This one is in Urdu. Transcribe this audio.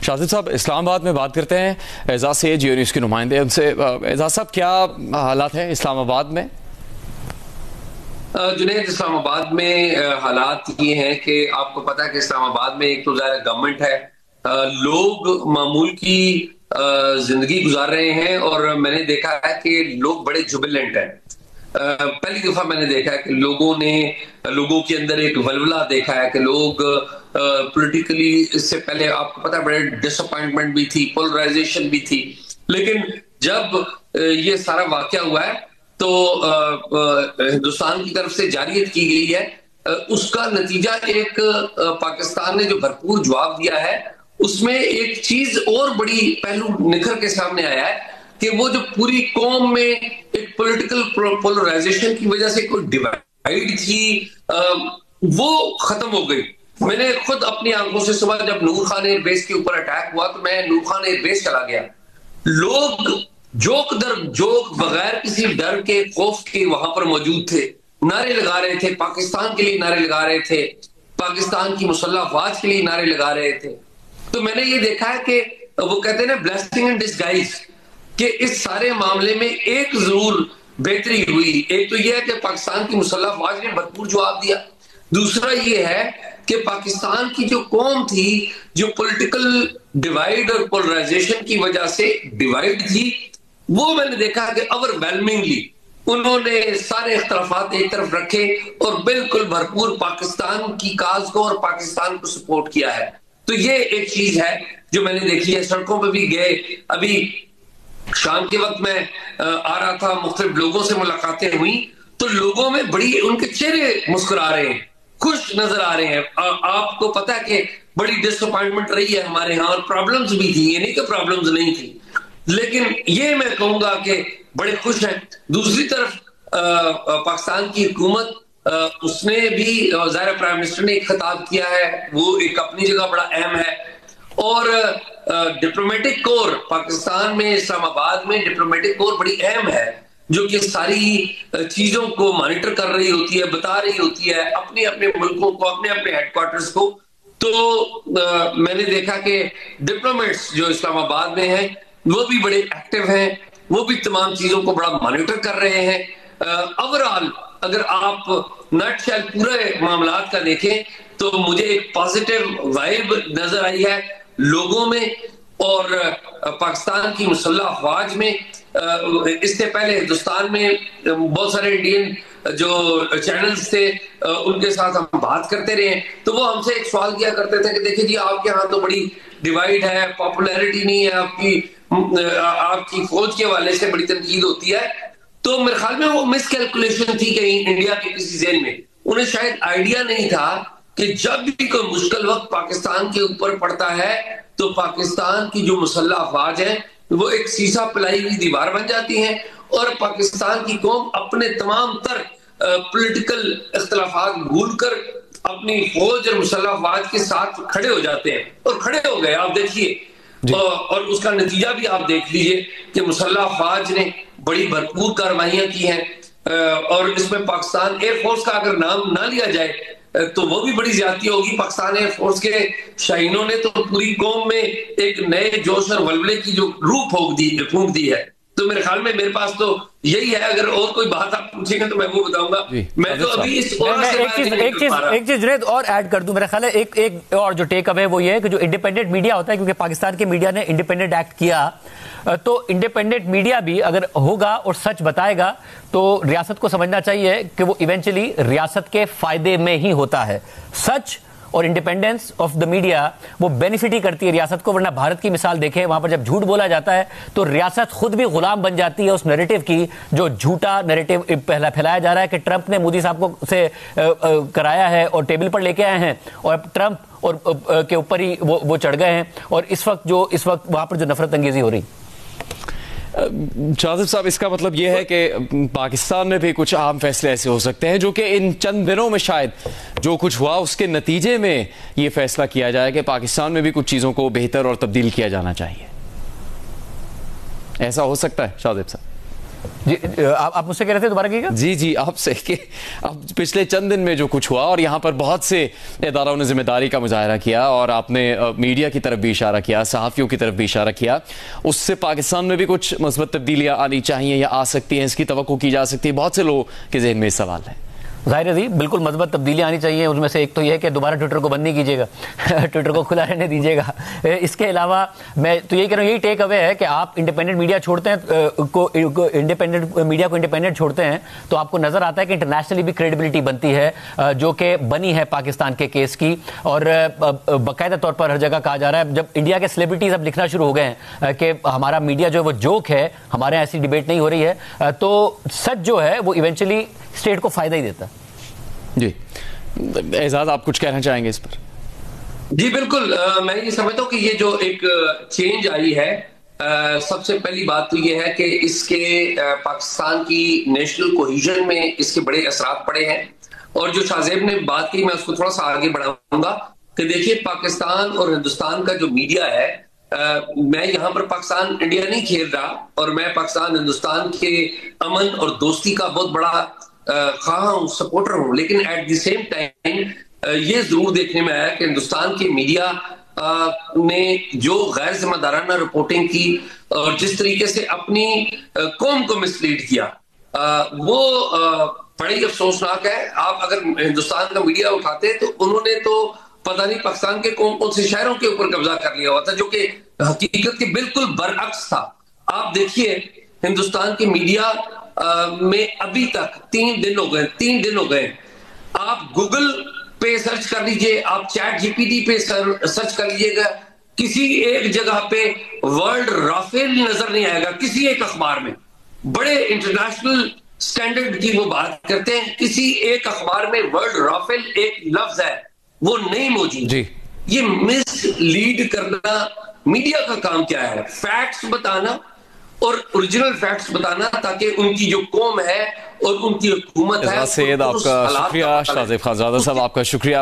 شاذب صاحب اسلام آباد میں بات کرتے ہیں. اعزاز سید جیو نیوز کے نمائندے ان سے. اعزاز صاحب کیا حالات ہیں اسلام آباد میں؟ جنید، اسلام آباد میں حالات یہ ہیں کہ آپ کو پتا ہے کہ اسلام آباد میں ایک تو ظاہر گورنمنٹ ہے، لوگ معمول کی زندگی گزار رہے ہیں اور میں نے دیکھا ہے کہ لوگ بڑے جوبیلنٹ ہیں. پہلی دفعہ میں نے دیکھا ہے کہ لوگوں کے اندر ایک ولولہ دیکھا ہے کہ لوگ پولیٹیکلی اس سے پہلے آپ کو پتا ہے بڑے ڈس اپوائنٹمنٹ بھی تھی، پولرائزیشن بھی تھی، لیکن جب یہ سارا واقعہ ہوا ہے تو ہندوستان کی طرف سے جارحیت کی گئی ہے. اس کا نتیجہ ایک پاکستان نے جو بھرپور جواب دیا ہے اس میں ایک چیز اور بڑی پہلو نکھر کے سامنے آیا ہے کہ وہ جو پوری قوم میں ایک پولیٹیکل پولرائزیشن کی وجہ سے کوئی ڈیوائیڈ تھی وہ ختم ہو گئی. میں نے خود اپنی آنکھوں سے صبح جب نور خان ایئر بیس کے اوپر اٹیک ہوا تو میں نور خان ایئر بیس چلا گیا. لوگ جوک در جوک بغیر کسی ڈر کے خوف کے وہاں پر موجود تھے، نعرے لگا رہے تھے، پاکستان کے لیے نعرے لگا رہے تھے، پاکستان کی مسلح افواج کے لیے نعرے لگا رہے تھے. تو میں نے یہ دیکھا ہے کہ وہ کہتے ہیں نا بلیسنگ ان ڈسگائز، کہ اس سارے معاملے میں ایک ضرور بہتری ہوئی. ایک تو یہ ہے کہ پاکستان کی مسلح افواج نے بھرپور جواب دیا. دوسرا یہ ہے کہ پاکستان کی جو قوم تھی جو پولیٹیکل ڈیوائیڈ اور پولرائزیشن کی وجہ سے ڈیوائیڈ تھی، وہ میں نے دیکھا کہ اوور ویلمنگلی انہوں نے سارے اختلافات ایک طرف رکھے اور بالکل بھرپور پاکستان کی کاز کو اور پاکستان کو سپورٹ کیا ہے. تو یہ ایک چیز ہے جو میں نے دیکھی ہے. سڑکوں پہ بھی گئے، ابھی شام کے وقت میں آ رہا تھا، مختلف لوگوں سے ملاقاتیں ہوئی تو لوگوں میں بڑی ان کے چہرے مسکرا رہے ہیں، خوش نظر آ رہے ہیں. آپ کو پتا ہے کہ بڑی ڈس اپوائنٹمنٹ رہی ہے ہمارے ہاں اور پرابلمز بھی تھی، یہ نہیں کہ پرابلمز نہیں تھی، لیکن یہ میں کہوں گا کہ بڑے خوش ہیں. دوسری طرف پاکستان کی حکومت اس نے بھی ظاہر پرائم منسٹر نے ایک خطاب کیا ہے، وہ ایک اپنی جگہ بڑا اہم ہے. اور ڈپلومیٹک کور پاکستان میں اسلام آباد میں ڈپلومیٹک کور بڑی اہم ہے جو کہ ساری چیزوں کو مانیٹر کر رہی ہوتی ہے، بتا رہی ہوتی ہے اپنے اپنے ملکوں کو، اپنے اپنے ہیڈ کوارٹرز کو. تو میں نے دیکھا کہ ڈپلومیٹس جو اسلام آباد میں ہیں وہ بھی بڑے ایکٹیو ہیں، وہ بھی تمام چیزوں کو بڑا مانیٹر کر رہے ہیں. اوورآل اگر آپ نٹ شیل پورے معاملات کا دیکھیں تو مجھے ایک پازیٹیو وائب نظر آئی ہے لوگوں میں اور پاکستان کی مسلح افواج میں. اس سے پہلے ہندوستان میں بہت سارے انڈین جو چینلز تھے ان کے ساتھ ہم بات کرتے رہے تو وہ ہم سے ایک سوال کیا کرتے تھے کہ دیکھیں جی آپ کے ہاں تو بڑی ڈیوائیڈ ہے، پاپولیرٹی نہیں ہے، آپ کی فوج کے حوالے سے بڑی تنقید ہوتی ہے. تو میرے خیال میں وہ مس کیلکولیشن تھی کہیں انڈیا کے کسی ذہن میں. انہیں شاید آئیڈیا نہیں تھا کہ جب بھی کوئی مشکل وقت پاکستان کے اوپر پڑتا ہے تو پاکستان کی جو مسلح افواج ہیں وہ ایک سیسا پلائی ہوئی دیوار بن جاتی ہیں اور پاکستان کی قوم اپنے تمام تر پولیٹیکل اختلافات بھول کر اپنی فوج اور مسلح افواج کے ساتھ کھڑے ہو جاتے ہیں اور کھڑے ہو گئے. آپ دیکھیے اور اس کا نتیجہ بھی آپ دیکھ لیجئے کہ مسلح افواج نے بڑی بھرپور کارروائیاں کی ہیں اور اس میں پاکستان ایئر فورس کا اگر نام نہ لیا جائے تو وہ بھی بڑی زیادتی ہوگی. پاکستان ایئر فورس کے شاہینوں نے تو پوری قوم میں ایک نئے جوش اور ولولے کی جو روح پھونک دی ہے. تو میرے خیال میں میرے پاس تو یہی ہے. اگر اور کوئی بات آپ پوچھیں گے تو میں وہ بتاؤں گا. میں تو ابھی اس ایک چیز جنید اور ایڈ کر دوں. میرا خیال ہے ایک اور جو ٹیک اوے وہ یہ ہے کہ جو انڈیپینڈنٹ میڈیا ہوتا ہے، کیونکہ پاکستان کے میڈیا نے انڈیپینڈنٹ ایکٹ کیا، تو انڈیپینڈنٹ میڈیا بھی اگر ہوگا اور سچ بتائے گا تو ریاست کو سمجھنا چاہیے کہ وہ ایونچولی ریاست کے فائدے میں ہی ہوتا ہے. سچ اور انڈیپینڈنس آف دا میڈیا وہ بینیفٹ ہی کرتی ہے ریاست کو. ورنہ بھارت کی مثال دیکھیں، وہاں پر جب جھوٹ بولا جاتا ہے تو ریاست خود بھی غلام بن جاتی ہے اس نیریٹو کی جو جھوٹا نیریٹو پھیلایا جا رہا ہے کہ ٹرمپ نے مودی صاحب کو سے کرایا ہے اور ٹیبل پر لے کے آئے ہیں اور اب ٹرمپ اور کے اوپر ہی وہ چڑھ گئے ہیں اور اس وقت وہاں پر جو نفرت انگیزی ہو رہی. شاذب صاحب اس کا مطلب یہ ہے کہ پاکستان میں بھی کچھ اہم فیصلے ایسے ہو سکتے ہیں جو کہ ان چند دنوں میں شاید جو کچھ ہوا اس کے نتیجے میں یہ فیصلہ کیا جائے کہ پاکستان میں بھی کچھ چیزوں کو بہتر اور تبدیل کیا جانا چاہیے. ایسا ہو سکتا ہے شاذب صاحب؟ جی آپ مجھ سے کہہ رہے تھے، دوبارہ کیجیے گا. جی آپ سے کہ اب پچھلے چند دن میں جو کچھ ہوا اور یہاں پر بہت سے اداروں نے ذمہ داری کا مظاہرہ کیا اور آپ نے میڈیا کی طرف بھی اشارہ کیا، صحافیوں کی طرف بھی اشارہ کیا، اس سے پاکستان میں بھی کچھ مثبت تبدیلیاں آنی چاہیے یا آ سکتی ہیں، اس کی توقع کی جا سکتی ہے؟ بہت سے لوگوں کے ذہن میں یہ سوال ہے. ظاہر ہے جی، بالکل مثبت تبدیلیاں آنی چاہیے. اس میں سے ایک تو یہ ہے کہ دوبارہ ٹویٹر کو بند نہیں کیجیے گا، ٹویٹر کو کھلا رہنے دیجیے گا. اس کے علاوہ میں تو یہی کہہ رہا ہوں، یہی ٹیک اوے ہے کہ آپ انڈیپینڈنٹ میڈیا چھوڑتے ہیں انڈیپینڈنٹ میڈیا کو انڈیپینڈنٹ چھوڑتے ہیں تو آپ کو نظر آتا ہے کہ انٹرنیشنلی بھی کریڈیبلٹی بنتی ہے، جو کہ بنی ہے پاکستان کے کیس کی. اور باقاعدہ طور پر ہر جگہ کہا جا رہا ہے، جب انڈیا کے سیلیبریٹیز اب لکھنا شروع ہو گئے ہیں کہ ہمارا میڈیا جو ہے وہ جوک ہے، ہمارے ایسی ڈیبیٹ نہیں ہو رہی ہے، تو سچ جو ہے وہ ایونچولی اسٹیٹ کو فائدہ ہی دیتا ہے. جی اعزاز، آپ کچھ کہنا چاہیں گے اس پر؟ جی بالکل، میں یہ سمجھتا ہوں کہ یہ جو ایک چینج آئی ہے، سب سے پہلی بات تو یہ ہے کہ اس کے پاکستان کی نیشنل کوہیژن میں اس کے بڑے اثرات پڑے ہیں. اور جو شاہ زیب نے بات کی، میں اس کو تھوڑا سا آگے بڑھاؤں گا کہ دیکھیے پاکستان اور ہندوستان کا جو میڈیا ہے، میں یہاں پر پاکستان انڈیا نہیں کھیل رہا، اور میں پاکستان ہندوستان کے امن اور دوستی کا بہت بڑا خواہاں ہوں، سپورٹر ہوں، لیکن ایٹ دی سیم ٹائم یہ ضرور دیکھنے میں آیا کہ ہندوستان کی میڈیا نے جو غیر ذمہ دارانہ رپورٹنگ کی اور جس طریقے سے اپنی قوم کو مسلیڈ کیا، وہ بڑی افسوسناک ہے. آپ اگر ہندوستان کا میڈیا اٹھاتے تو انہوں نے تو پتہ نہیں پاکستان کے کون سے شہروں کے اوپر قبضہ کر لیا ہوا تھا، جو کہ حقیقت کے بالکل برعکس تھا. آپ دیکھیے ہندوستان کی میڈیا میں ابھی تک 3 دن ہو گئے. آپ گوگل پہ سرچ کر لیجئے، آپ چیٹ جی پی ٹی پہ سرچ کر لیجئے گا، کسی ایک جگہ پہ ورلڈ رافیل نظر نہیں آئے گا. کسی ایک اخبار میں بڑے انٹرنیشنل سٹینڈرڈ کی وہ بات کرتے ہیں، کسی ایک اخبار میں ورلڈ رافیل ایک لفظ ہے وہ نہیں موجود. جی یہ مس لیڈ کرنا میڈیا کا کام کیا ہے؟ فیکٹس بتانا اور اوریجنل فیکٹس بتانا، تاکہ ان کی جو قوم ہے اور ان کی حکومت ہے. سید آپ کا شکریہ، شاہ زیب خان زادہ صاحب آپ کا شکریہ.